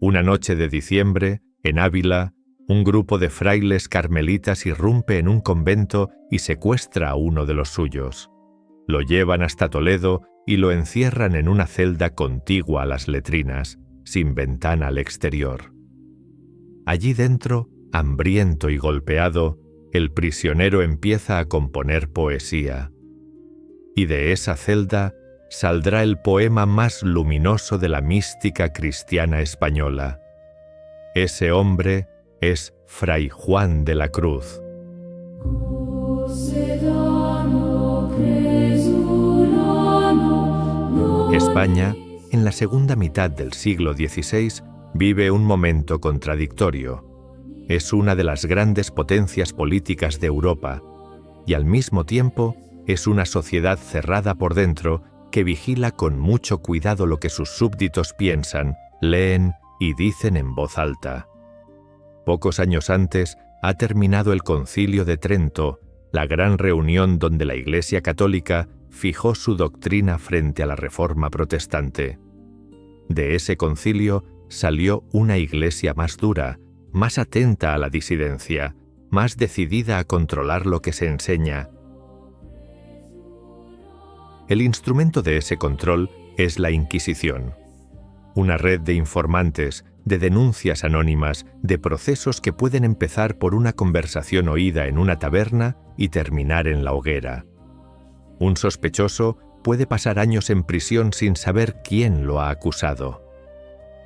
Una noche de diciembre, en Ávila, un grupo de frailes carmelitas irrumpe en un convento y secuestra a uno de los suyos. Lo llevan hasta Toledo y lo encierran en una celda contigua a las letrinas, sin ventana al exterior. Allí dentro, hambriento y golpeado, el prisionero empieza a componer poesía. Y de esa celda saldrá el poema más luminoso de la mística cristiana española. Ese hombre es Fray Juan de la Cruz. España, en la segunda mitad del siglo XVI, vive un momento contradictorio. Es una de las grandes potencias políticas de Europa y al mismo tiempo es una sociedad cerrada por dentro que vigila con mucho cuidado lo que sus súbditos piensan, leen y dicen en voz alta. Pocos años antes ha terminado el Concilio de Trento, la gran reunión donde la Iglesia Católica fijó su doctrina frente a la Reforma protestante. De ese concilio salió una Iglesia más dura, más atenta a la disidencia, más decidida a controlar lo que se enseña. El instrumento de ese control es la Inquisición, una red de informantes, de denuncias anónimas, de procesos que pueden empezar por una conversación oída en una taberna y terminar en la hoguera. Un sospechoso puede pasar años en prisión sin saber quién lo ha acusado.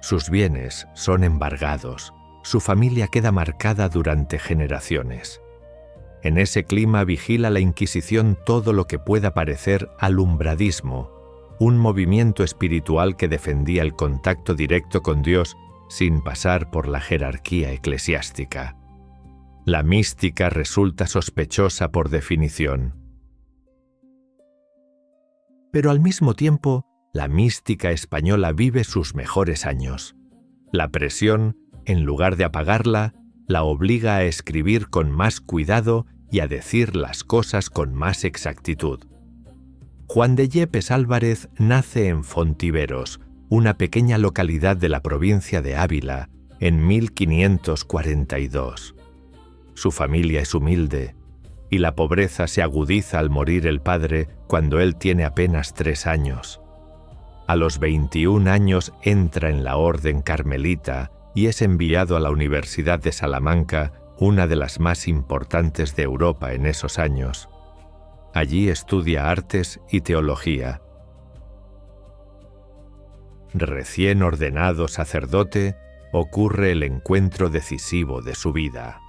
Sus bienes son embargados, su familia queda marcada durante generaciones. En ese clima vigila la Inquisición todo lo que pueda parecer alumbradismo, un movimiento espiritual que defendía el contacto directo con Dios sin pasar por la jerarquía eclesiástica. La mística resulta sospechosa por definición. Pero al mismo tiempo, la mística española vive sus mejores años. La presión, en lugar de apagarla, la obliga a escribir con más cuidado y a decir las cosas con más exactitud. Juan de Yepes Álvarez nace en Fontiveros, una pequeña localidad de la provincia de Ávila, en 1542. Su familia es humilde, y la pobreza se agudiza al morir el padre cuando él tiene apenas 3 años. A los 21 años entra en la orden carmelita y es enviado a la Universidad de Salamanca, una de las más importantes de Europa en esos años. Allí estudia artes y teología. Recién ordenado sacerdote, ocurre el encuentro decisivo de su vida.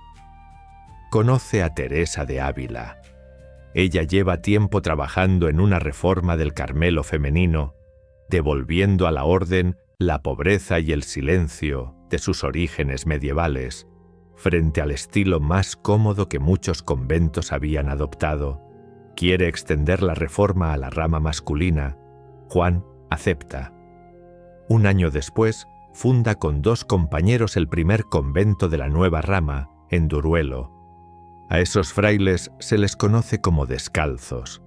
Conoce a Teresa de Ávila. Ella lleva tiempo trabajando en una reforma del Carmelo femenino, devolviendo a la orden la pobreza y el silencio de sus orígenes medievales, frente al estilo más cómodo que muchos conventos habían adoptado. Quiere extender la reforma a la rama masculina. Juan acepta. Un año después, funda con 2 compañeros el primer convento de la nueva rama, en Duruelo. A esos frailes se les conoce como descalzos,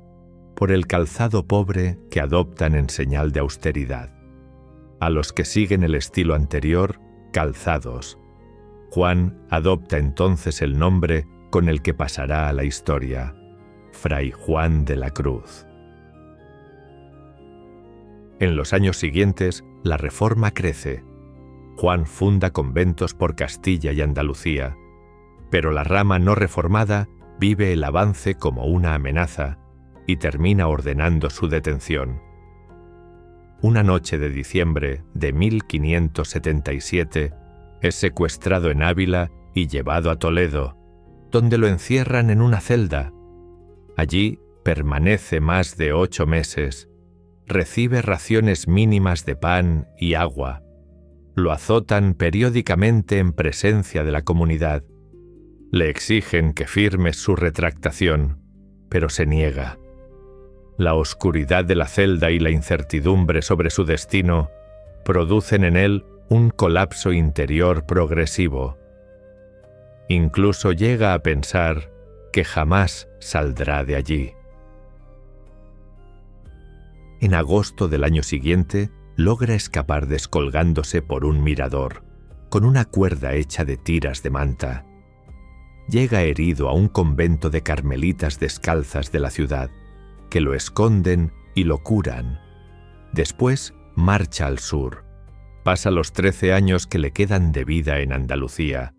por el calzado pobre que adoptan en señal de austeridad. A los que siguen el estilo anterior, calzados. Juan adopta entonces el nombre con el que pasará a la historia, Fray Juan de la Cruz. En los años siguientes, la reforma crece. Juan funda conventos por Castilla y Andalucía, pero la rama no reformada vive el avance como una amenaza y termina ordenando su detención. Una noche de diciembre de 1577, es secuestrado en Ávila y llevado a Toledo, donde lo encierran en una celda. Allí permanece más de 8 meses, recibe raciones mínimas de pan y agua, lo azotan periódicamente en presencia de la comunidad, le exigen que firme su retractación, pero se niega. La oscuridad de la celda y la incertidumbre sobre su destino producen en él un colapso interior progresivo. Incluso llega a pensar que jamás saldrá de allí. En agosto del año siguiente, logra escapar descolgándose por un mirador, con una cuerda hecha de tiras de manta. Llega herido a un convento de carmelitas descalzas de la ciudad, que lo esconden y lo curan. Después marcha al sur. Pasa los 13 años que le quedan de vida en Andalucía.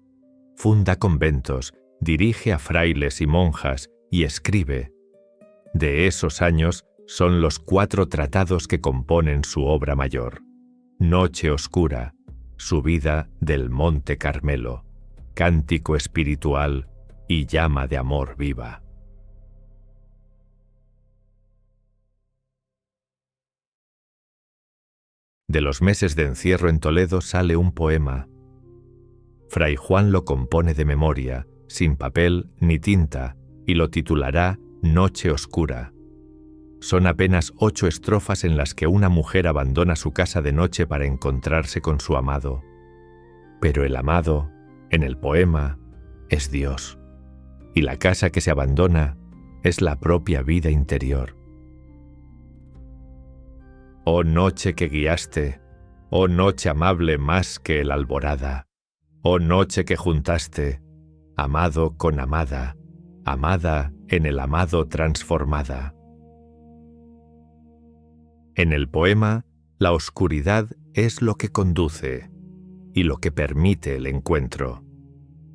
Funda conventos, dirige a frailes y monjas y escribe. De esos años son los 4 tratados que componen su obra mayor: Noche Oscura, Subida del Monte Carmelo, Cántico Espiritual y Llama de Amor Viva. De los meses de encierro en Toledo sale un poema. Fray Juan lo compone de memoria, sin papel ni tinta, y lo titulará Noche Oscura. Son apenas 8 estrofas en las que una mujer abandona su casa de noche para encontrarse con su amado. Pero el amado, en el poema, es Dios, y la casa que se abandona es la propia vida interior. Oh noche que guiaste, oh noche amable más que el alborada, oh noche que juntaste, amado con amada, amada en el amado transformada. En el poema, la oscuridad es lo que conduce y lo que permite el encuentro.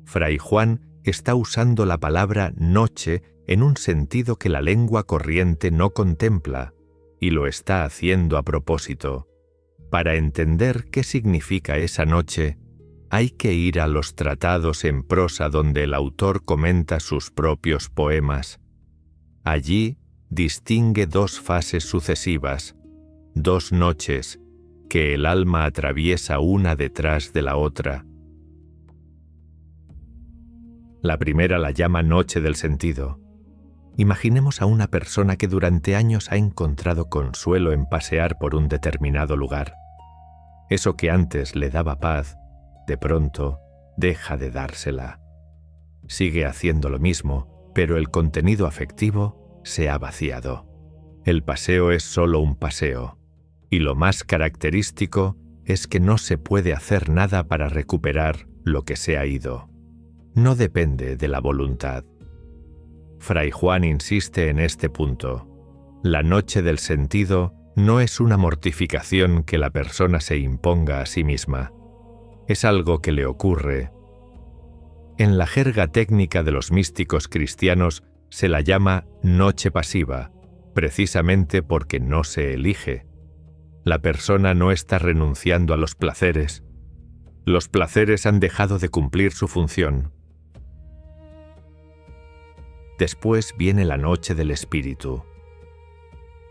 Fray Juan está usando la palabra noche en un sentido que la lengua corriente no contempla, y lo está haciendo a propósito. Para entender qué significa esa noche, hay que ir a los tratados en prosa donde el autor comenta sus propios poemas. Allí distingue 2 fases sucesivas, 2 noches, que el alma atraviesa una detrás de la otra. La primera la llama noche del sentido. Imaginemos a una persona que durante años ha encontrado consuelo en pasear por un determinado lugar. Eso que antes le daba paz, de pronto deja de dársela. Sigue haciendo lo mismo, pero el contenido afectivo se ha vaciado. El paseo es solo un paseo, y lo más característico es que no se puede hacer nada para recuperar lo que se ha ido. No depende de la voluntad. Fray Juan insiste en este punto. La noche del sentido no es una mortificación que la persona se imponga a sí misma. Es algo que le ocurre. En la jerga técnica de los místicos cristianos se la llama noche pasiva, precisamente porque no se elige. La persona no está renunciando a los placeres. Los placeres han dejado de cumplir su función. Después viene la noche del espíritu.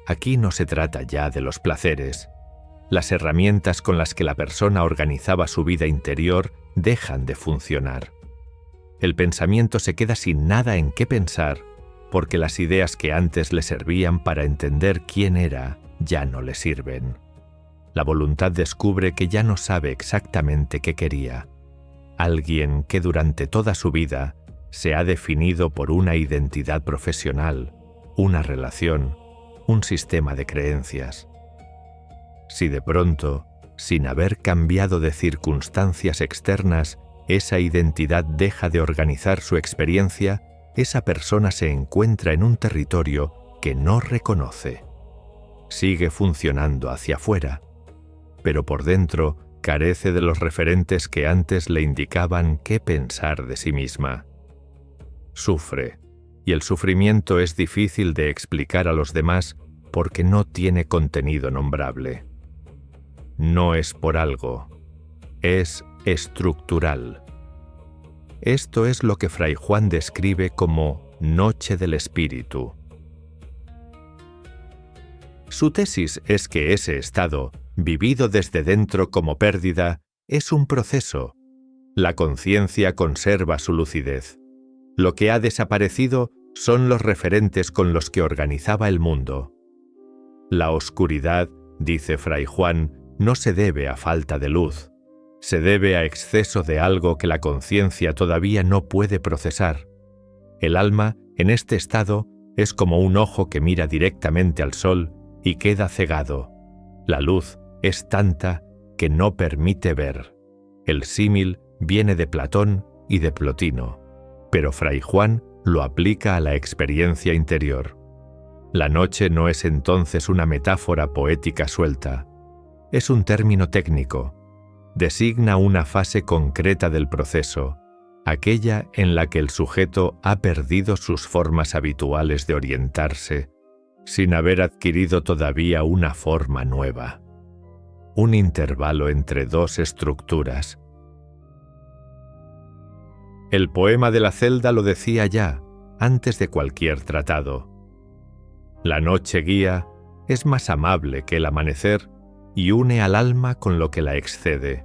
Aquí no se trata ya de los placeres. Las herramientas con las que la persona organizaba su vida interior dejan de funcionar. El pensamiento se queda sin nada en qué pensar, porque las ideas que antes le servían para entender quién era ya no le sirven. La voluntad descubre que ya no sabe exactamente qué quería. Alguien que durante toda su vida se ha definido por una identidad profesional, una relación, un sistema de creencias. Si de pronto, sin haber cambiado de circunstancias externas, esa identidad deja de organizar su experiencia, esa persona se encuentra en un territorio que no reconoce. Sigue funcionando hacia afuera, pero por dentro carece de los referentes que antes le indicaban qué pensar de sí misma. Sufre, y el sufrimiento es difícil de explicar a los demás porque no tiene contenido nombrable. No es por algo, es estructural. Esto es lo que Fray Juan describe como noche del espíritu. Su tesis es que ese estado, vivido desde dentro como pérdida, es un proceso. La conciencia conserva su lucidez. Lo que ha desaparecido son los referentes con los que organizaba el mundo. La oscuridad, dice Fray Juan, no se debe a falta de luz. Se debe a exceso de algo que la conciencia todavía no puede procesar. El alma, en este estado, es como un ojo que mira directamente al sol y queda cegado. La luz es tanta que no permite ver. El símil viene de Platón y de Plotino, pero Fray Juan lo aplica a la experiencia interior. La noche no es entonces una metáfora poética suelta, es un término técnico. Designa una fase concreta del proceso, aquella en la que el sujeto ha perdido sus formas habituales de orientarse, sin haber adquirido todavía una forma nueva. Un intervalo entre dos estructuras. El poema de la celda lo decía ya, antes de cualquier tratado. La noche guía es más amable que el amanecer y une al alma con lo que la excede.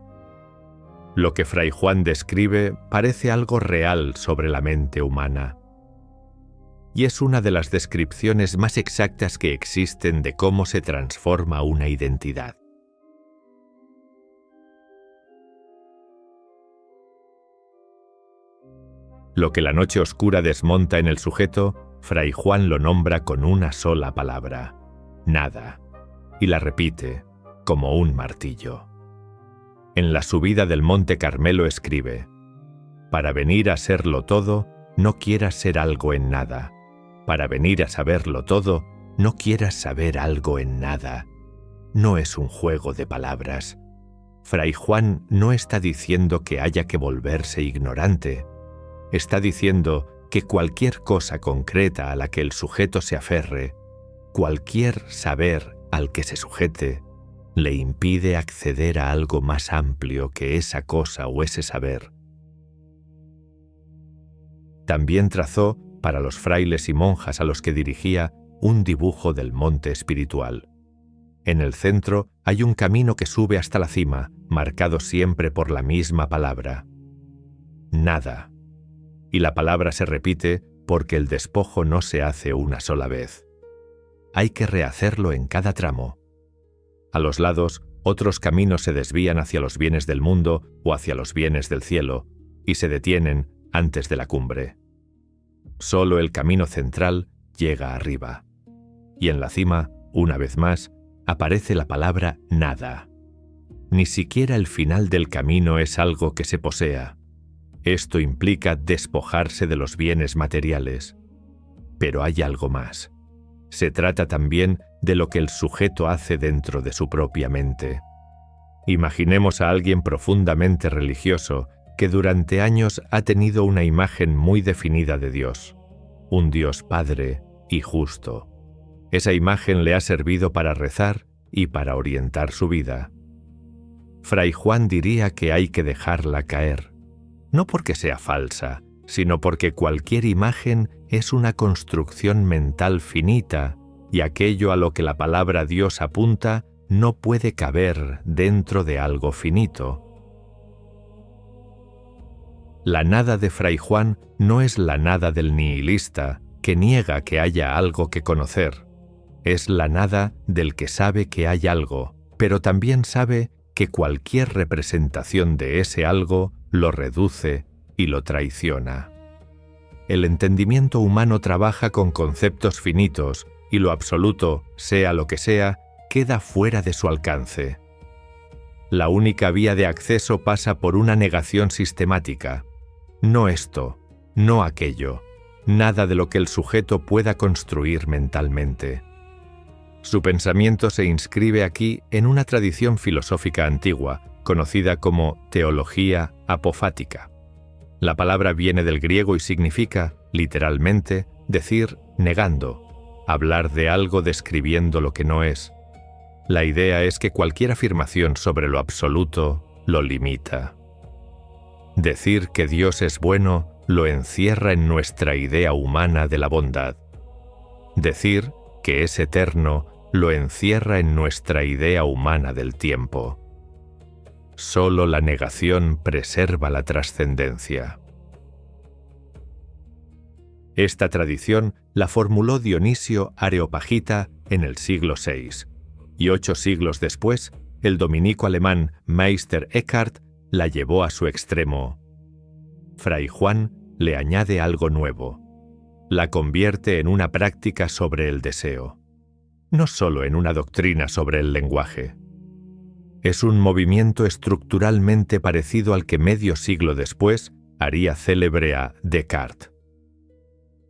Lo que Fray Juan describe parece algo real sobre la mente humana. Y es una de las descripciones más exactas que existen de cómo se transforma una identidad. Lo que la noche oscura desmonta en el sujeto, Fray Juan lo nombra con una sola palabra: nada, y la repite como un martillo. En la subida del Monte Carmelo escribe: para venir a serlo todo, no quieras ser algo en nada. Para venir a saberlo todo, no quieras saber algo en nada. No es un juego de palabras. Fray Juan no está diciendo que haya que volverse ignorante. Está diciendo que cualquier cosa concreta a la que el sujeto se aferre, cualquier saber al que se sujete, le impide acceder a algo más amplio que esa cosa o ese saber. También trazó, para los frailes y monjas a los que dirigía, un dibujo del monte espiritual. En el centro hay un camino que sube hasta la cima, marcado siempre por la misma palabra: nada. Y la palabra se repite porque el despojo no se hace una sola vez. Hay que rehacerlo en cada tramo. A los lados, otros caminos se desvían hacia los bienes del mundo o hacia los bienes del cielo, y se detienen antes de la cumbre. Solo el camino central llega arriba. Y en la cima, una vez más, aparece la palabra nada. Ni siquiera el final del camino es algo que se posea. Esto implica despojarse de los bienes materiales. Pero hay algo más. Se trata también de lo que el sujeto hace dentro de su propia mente. Imaginemos a alguien profundamente religioso que durante años ha tenido una imagen muy definida de Dios, un Dios Padre y justo. Esa imagen le ha servido para rezar y para orientar su vida. Fray Juan diría que hay que dejarla caer, no porque sea falsa, sino porque cualquier imagen es una construcción mental finita, y aquello a lo que la palabra Dios apunta no puede caber dentro de algo finito. La nada de Fray Juan no es la nada del nihilista, que niega que haya algo que conocer. Es la nada del que sabe que hay algo, pero también sabe que cualquier representación de ese algo lo reduce y lo traiciona. El entendimiento humano trabaja con conceptos finitos y lo absoluto, sea lo que sea, queda fuera de su alcance. La única vía de acceso pasa por una negación sistemática. No esto, no aquello, nada de lo que el sujeto pueda construir mentalmente. Su pensamiento se inscribe aquí en una tradición filosófica antigua, conocida como teología apofática. La palabra viene del griego y significa, literalmente, decir negando, hablar de algo describiendo lo que no es. La idea es que cualquier afirmación sobre lo absoluto lo limita. Decir que Dios es bueno lo encierra en nuestra idea humana de la bondad. Decir que es eterno lo encierra en nuestra idea humana del tiempo. Solo la negación preserva la trascendencia. Esta tradición la formuló Dionisio Areopagita en el siglo VI, y 8 siglos después, el dominico alemán Meister Eckhart la llevó a su extremo. Fray Juan le añade algo nuevo. La convierte en una práctica sobre el deseo, no solo en una doctrina sobre el lenguaje. Es un movimiento estructuralmente parecido al que medio siglo después haría célebre a Descartes.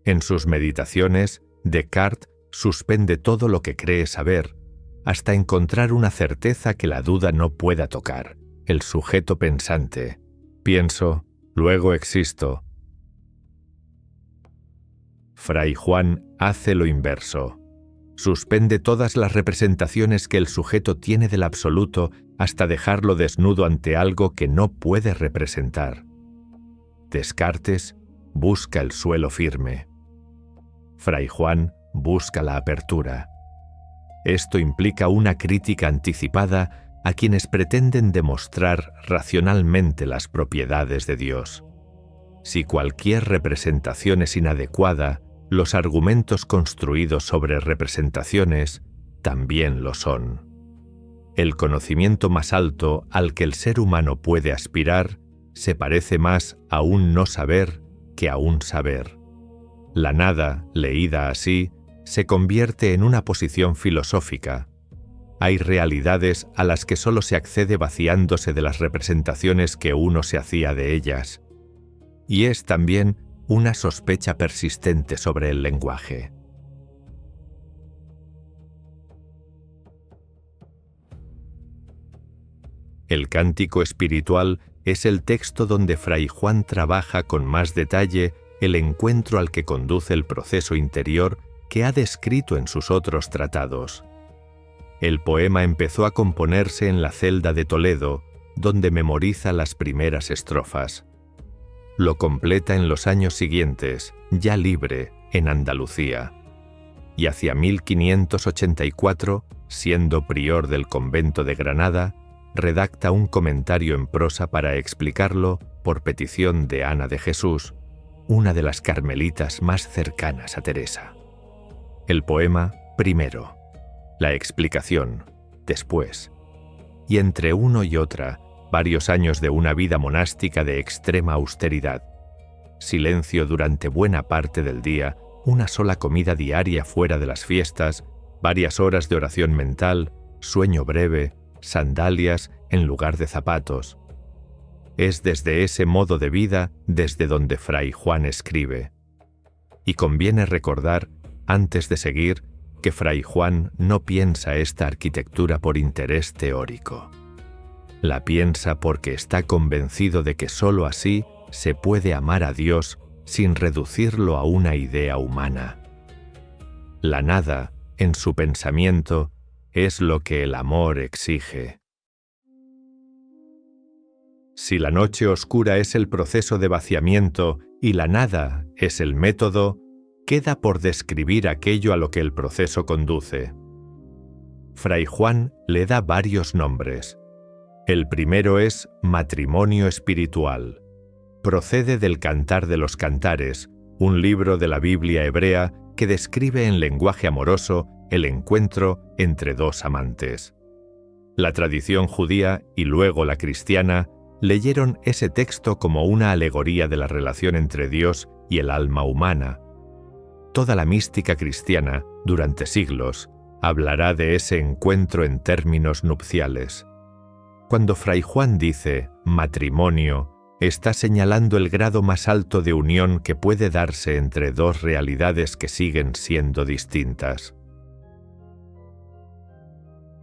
En sus meditaciones, Descartes suspende todo lo que cree saber, hasta encontrar una certeza que la duda no pueda tocar, el sujeto pensante. Pienso, luego existo. Fray Juan hace lo inverso. Suspende todas las representaciones que el sujeto tiene del absoluto hasta dejarlo desnudo ante algo que no puede representar. Descartes busca el suelo firme. Fray Juan busca la apertura. Esto implica una crítica anticipada a quienes pretenden demostrar racionalmente las propiedades de Dios. Si cualquier representación es inadecuada, los argumentos construidos sobre representaciones también lo son. El conocimiento más alto al que el ser humano puede aspirar se parece más a un no saber que a un saber. La nada, leída así, se convierte en una posición filosófica. Hay realidades a las que solo se accede vaciándose de las representaciones que uno se hacía de ellas. Y es también una sospecha persistente sobre el lenguaje. El Cántico Espiritual es el texto donde Fray Juan trabaja con más detalle el encuentro al que conduce el proceso interior que ha descrito en sus otros tratados. El poema empezó a componerse en la celda de Toledo, donde memoriza las primeras estrofas. Lo completa en los años siguientes, ya libre, en Andalucía. Y hacia 1584, siendo prior del convento de Granada, redacta un comentario en prosa para explicarlo por petición de Ana de Jesús, una de las carmelitas más cercanas a Teresa. El poema, primero. La explicación, después. Y entre uno y otra, varios años de una vida monástica de extrema austeridad. Silencio durante buena parte del día, una sola comida diaria fuera de las fiestas, varias horas de oración mental, sueño breve, sandalias en lugar de zapatos. Es desde ese modo de vida desde donde Fray Juan escribe. Y conviene recordar, antes de seguir, que Fray Juan no piensa esta arquitectura por interés teórico. La piensa porque está convencido de que sólo así se puede amar a Dios sin reducirlo a una idea humana. La nada, en su pensamiento, es lo que el amor exige. Si la noche oscura es el proceso de vaciamiento y la nada es el método, queda por describir aquello a lo que el proceso conduce. Fray Juan le da varios nombres. El primero es matrimonio espiritual. Procede del Cantar de los Cantares, un libro de la Biblia hebrea que describe en lenguaje amoroso el encuentro entre dos amantes. La tradición judía y luego la cristiana leyeron ese texto como una alegoría de la relación entre Dios y el alma humana. Toda la mística cristiana, durante siglos, hablará de ese encuentro en términos nupciales. Cuando Fray Juan dice matrimonio, está señalando el grado más alto de unión que puede darse entre dos realidades que siguen siendo distintas.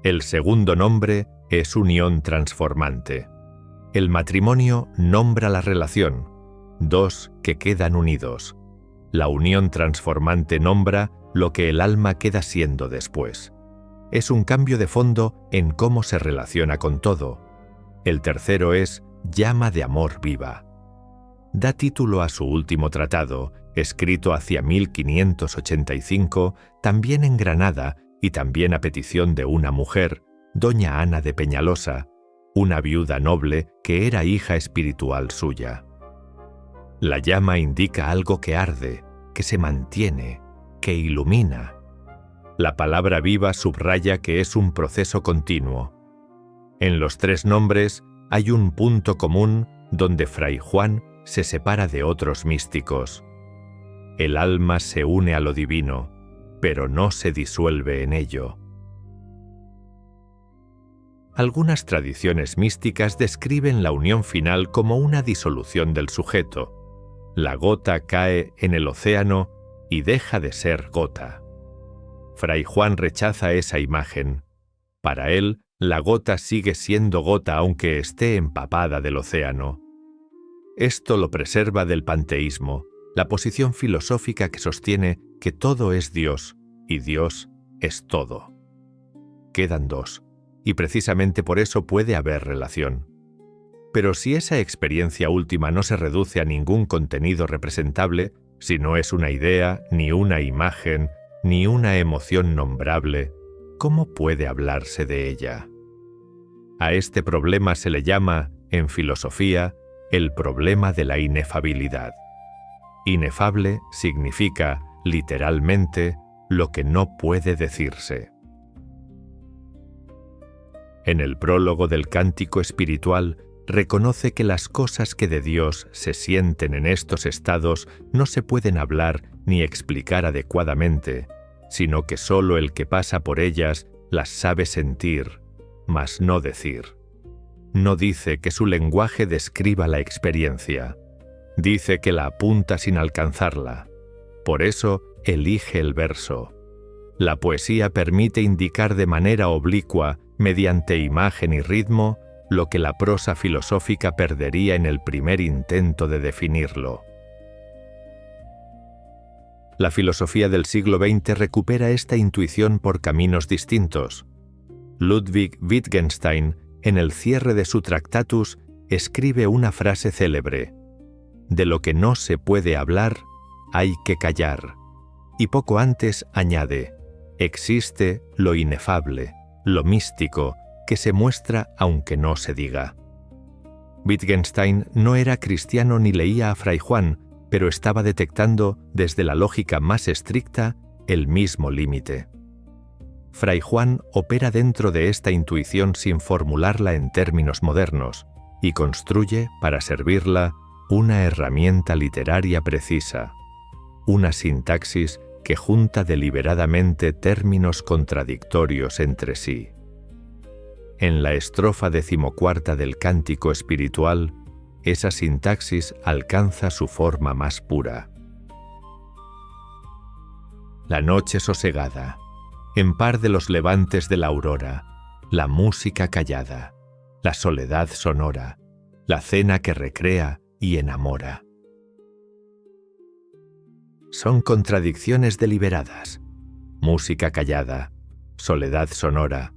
El segundo nombre es unión transformante. El matrimonio nombra la relación, dos que quedan unidos. La unión transformante nombra lo que el alma queda siendo después. Es un cambio de fondo en cómo se relaciona con todo. El tercero es llama de amor viva. Da título a su último tratado, escrito hacia 1585, también en Granada y también a petición de una mujer, doña Ana de Peñalosa, una viuda noble que era hija espiritual suya. La llama indica algo que arde, que se mantiene, que ilumina. La palabra viva subraya que es un proceso continuo. En los tres nombres hay un punto común donde Fray Juan se separa de otros místicos. El alma se une a lo divino, pero no se disuelve en ello. Algunas tradiciones místicas describen la unión final como una disolución del sujeto. La gota cae en el océano y deja de ser gota. Fray Juan rechaza esa imagen. Para él, la gota sigue siendo gota aunque esté empapada del océano. Esto lo preserva del panteísmo, la posición filosófica que sostiene que todo es Dios y Dios es todo. Quedan dos, y precisamente por eso puede haber relación. Pero si esa experiencia última no se reduce a ningún contenido representable, si no es una idea, ni una imagen, ni una emoción nombrable, ¿cómo puede hablarse de ella? A este problema se le llama, en filosofía, el problema de la inefabilidad. Inefable significa, literalmente, lo que no puede decirse. En el prólogo del Cántico Espiritual, reconoce que las cosas que de Dios se sienten en estos estados no se pueden hablar ni explicar adecuadamente, sino que solo el que pasa por ellas las sabe sentir, mas no decir. No dice que su lenguaje describa la experiencia, dice que la apunta sin alcanzarla. Por eso elige el verso. La poesía permite indicar de manera oblicua, mediante imagen y ritmo, lo que la prosa filosófica perdería en el primer intento de definirlo. La filosofía del siglo XX recupera esta intuición por caminos distintos. Ludwig Wittgenstein, en el cierre de su Tractatus, escribe una frase célebre: «De lo que no se puede hablar, hay que callar». Y poco antes añade: «Existe lo inefable, lo místico, que se muestra aunque no se diga». Wittgenstein no era cristiano ni leía a Fray Juan, pero estaba detectando, desde la lógica más estricta, el mismo límite. Fray Juan opera dentro de esta intuición sin formularla en términos modernos, y construye, para servirla, una herramienta literaria precisa, una sintaxis que junta deliberadamente términos contradictorios entre sí. En la estrofa 14ª del Cántico Espiritual, esa sintaxis alcanza su forma más pura. La noche sosegada, en par de los levantes de la aurora, la música callada, la soledad sonora, la cena que recrea y enamora. Son contradicciones deliberadas, música callada, soledad sonora.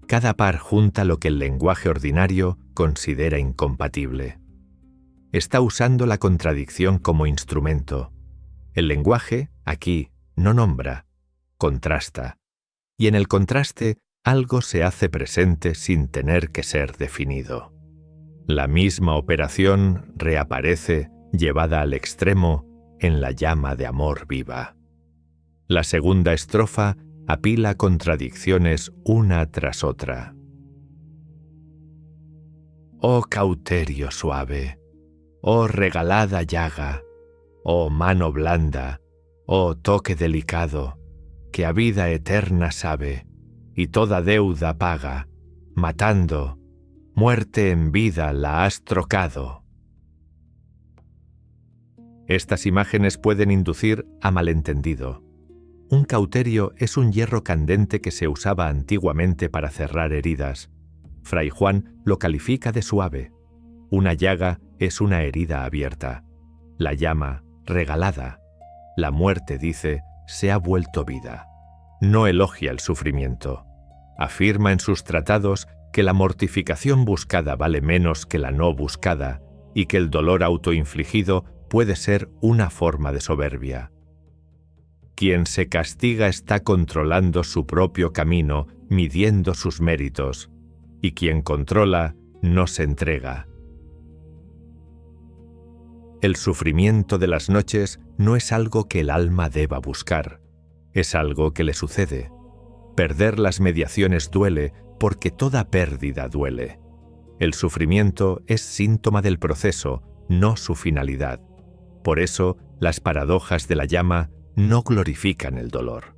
Cada par junta lo que el lenguaje ordinario considera incompatible. Está usando la contradicción como instrumento. El lenguaje, aquí, no nombra, contrasta. Y en el contraste, algo se hace presente sin tener que ser definido. La misma operación reaparece, llevada al extremo, en la llama de amor viva. La segunda estrofa apila contradicciones una tras otra. Oh cauterio suave, oh regalada llaga, oh mano blanda, oh toque delicado, que a vida eterna sabe, y toda deuda paga, matando, muerte en vida la has trocado. Estas imágenes pueden inducir a malentendido. Un cauterio es un hierro candente que se usaba antiguamente para cerrar heridas. Fray Juan lo califica de suave. Una llaga es una herida abierta. La llama, regalada. La muerte, dice, se ha vuelto vida. No elogia el sufrimiento. Afirma en sus tratados que la mortificación buscada vale menos que la no buscada y que el dolor autoinfligido puede ser una forma de soberbia. Quien se castiga está controlando su propio camino, midiendo sus méritos, y quien controla no se entrega. El sufrimiento de las noches no es algo que el alma deba buscar, es algo que le sucede. Perder las mediaciones duele porque toda pérdida duele. El sufrimiento es síntoma del proceso, no su finalidad. Por eso, las paradojas de la llama no glorifican el dolor.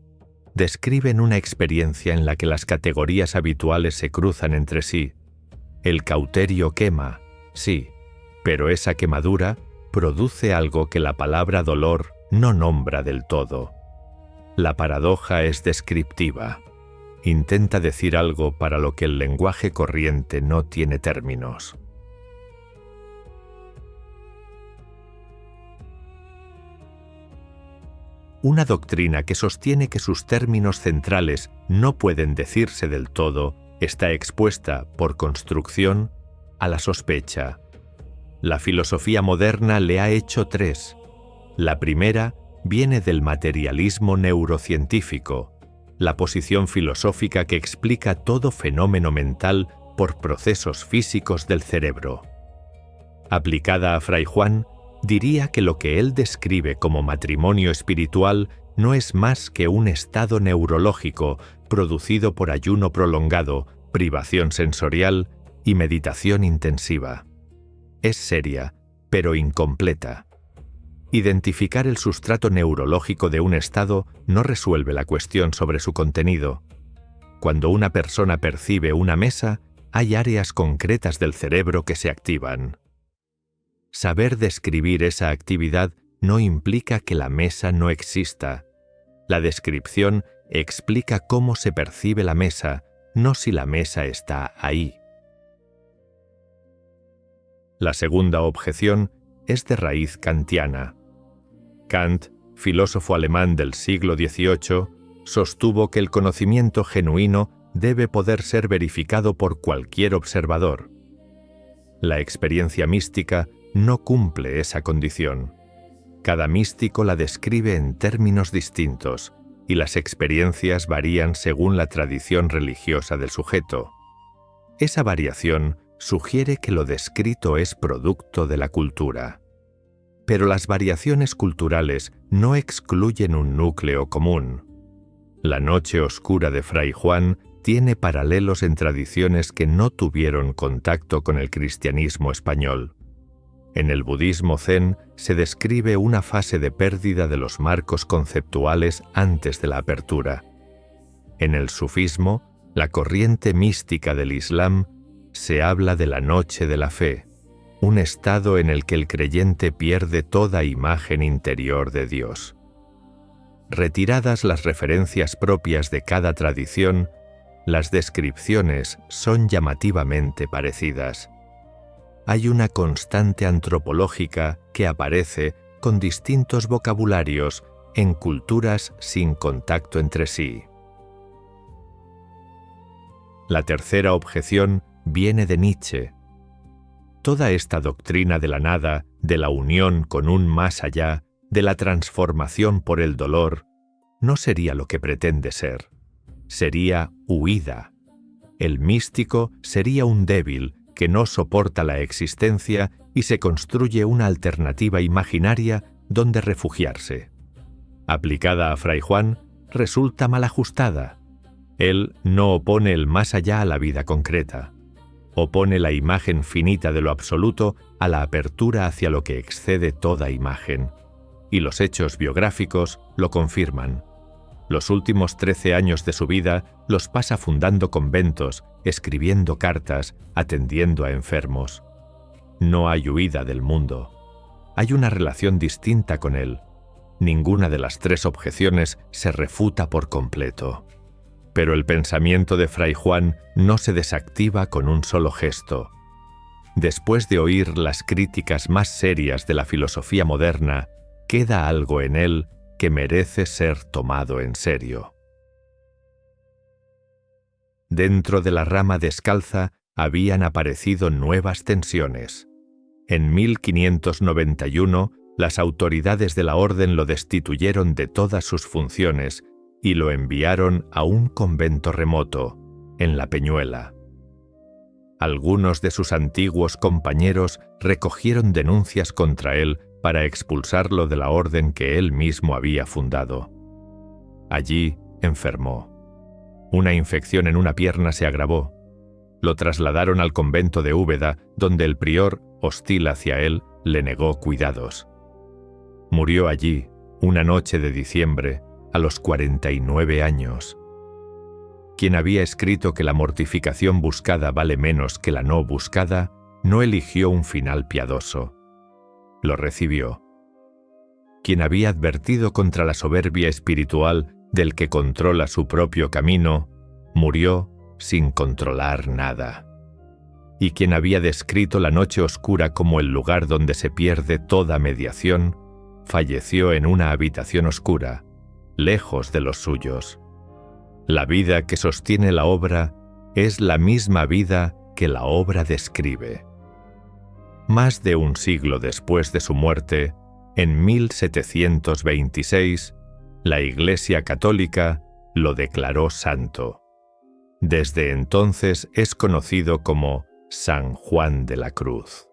describen una experiencia en la que las categorías habituales se cruzan entre sí. El cauterio quema, sí, pero esa quemadura produce algo que la palabra dolor no nombra del todo. La paradoja es descriptiva. Intenta decir algo para lo que el lenguaje corriente no tiene términos. Una doctrina que sostiene que sus términos centrales no pueden decirse del todo está expuesta, por construcción, a la sospecha. La filosofía moderna le ha hecho tres. La primera viene del materialismo neurocientífico, la posición filosófica que explica todo fenómeno mental por procesos físicos del cerebro. Aplicada a Fray Juan, diría que lo que él describe como matrimonio espiritual no es más que un estado neurológico producido por ayuno prolongado, privación sensorial y meditación intensiva. Es seria, pero incompleta. Identificar el sustrato neurológico de un estado no resuelve la cuestión sobre su contenido. Cuando una persona percibe una mesa, hay áreas concretas del cerebro que se activan. Saber describir esa actividad no implica que la mesa no exista. La descripción explica cómo se percibe la mesa, no si la mesa está ahí. La segunda objeción es de raíz kantiana. Kant, filósofo alemán del siglo XVIII, sostuvo que el conocimiento genuino debe poder ser verificado por cualquier observador. La experiencia mística no cumple esa condición. Cada místico la describe en términos distintos, y las experiencias varían según la tradición religiosa del sujeto. Esa variación sugiere que lo descrito es producto de la cultura. Pero las variaciones culturales no excluyen un núcleo común. La noche oscura de Fray Juan tiene paralelos en tradiciones que no tuvieron contacto con el cristianismo español. En el budismo zen se describe una fase de pérdida de los marcos conceptuales antes de la apertura. En el sufismo, la corriente mística del Islam, se habla de la noche de la fe, un estado en el que el creyente pierde toda imagen interior de Dios. Retiradas las referencias propias de cada tradición, las descripciones son llamativamente parecidas. Hay una constante antropológica que aparece con distintos vocabularios en culturas sin contacto entre sí. La tercera objeción viene de Nietzsche. Toda esta doctrina de la nada, de la unión con un más allá, de la transformación por el dolor, no sería lo que pretende ser. Sería huida. El místico sería un débil que no soporta la existencia y se construye una alternativa imaginaria donde refugiarse. Aplicada a Fray Juan, resulta mal ajustada. Él no opone el más allá a la vida concreta. Opone la imagen finita de lo absoluto a la apertura hacia lo que excede toda imagen. Y los hechos biográficos lo confirman. Los últimos 13 años de su vida los pasa fundando conventos, escribiendo cartas, atendiendo a enfermos. No hay huida del mundo. Hay una relación distinta con él. Ninguna de las tres objeciones se refuta por completo. Pero el pensamiento de Fray Juan no se desactiva con un solo gesto. Después de oír las críticas más serias de la filosofía moderna, queda algo en él que merece ser tomado en serio. Dentro de la rama descalza habían aparecido nuevas tensiones. En 1591, las autoridades de la orden lo destituyeron de todas sus funciones y lo enviaron a un convento remoto, en La Peñuela. Algunos de sus antiguos compañeros recogieron denuncias contra él para expulsarlo de la orden que él mismo había fundado. Allí enfermó. Una infección en una pierna se agravó. Lo trasladaron al convento de Úbeda, donde el prior, hostil hacia él, le negó cuidados. Murió allí, una noche de diciembre, a los 49 años. Quien había escrito que la mortificación buscada vale menos que la no buscada, no eligió un final piadoso. Lo recibió. Quien había advertido contra la soberbia espiritual del que controla su propio camino, murió sin controlar nada. Y quien había descrito la noche oscura como el lugar donde se pierde toda mediación, falleció en una habitación oscura, lejos de los suyos. La vida que sostiene la obra es la misma vida que la obra describe. Más de un siglo después de su muerte, en 1726, la Iglesia Católica lo declaró santo. Desde entonces es conocido como San Juan de la Cruz.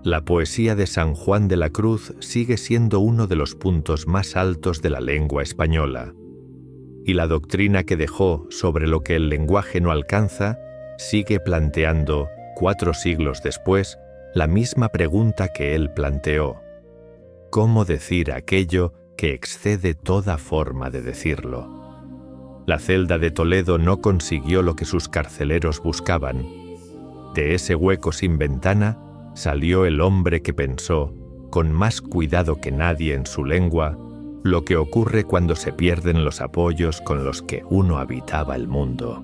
La poesía de San Juan de la Cruz sigue siendo uno de los puntos más altos de la lengua española, y la doctrina que dejó sobre lo que el lenguaje no alcanza sigue planteando, 4 siglos después, la misma pregunta que él planteó: ¿cómo decir aquello que excede toda forma de decirlo? La celda de Toledo no consiguió lo que sus carceleros buscaban. De ese hueco sin ventana salió el hombre que pensó, con más cuidado que nadie en su lengua, lo que ocurre cuando se pierden los apoyos con los que uno habitaba el mundo.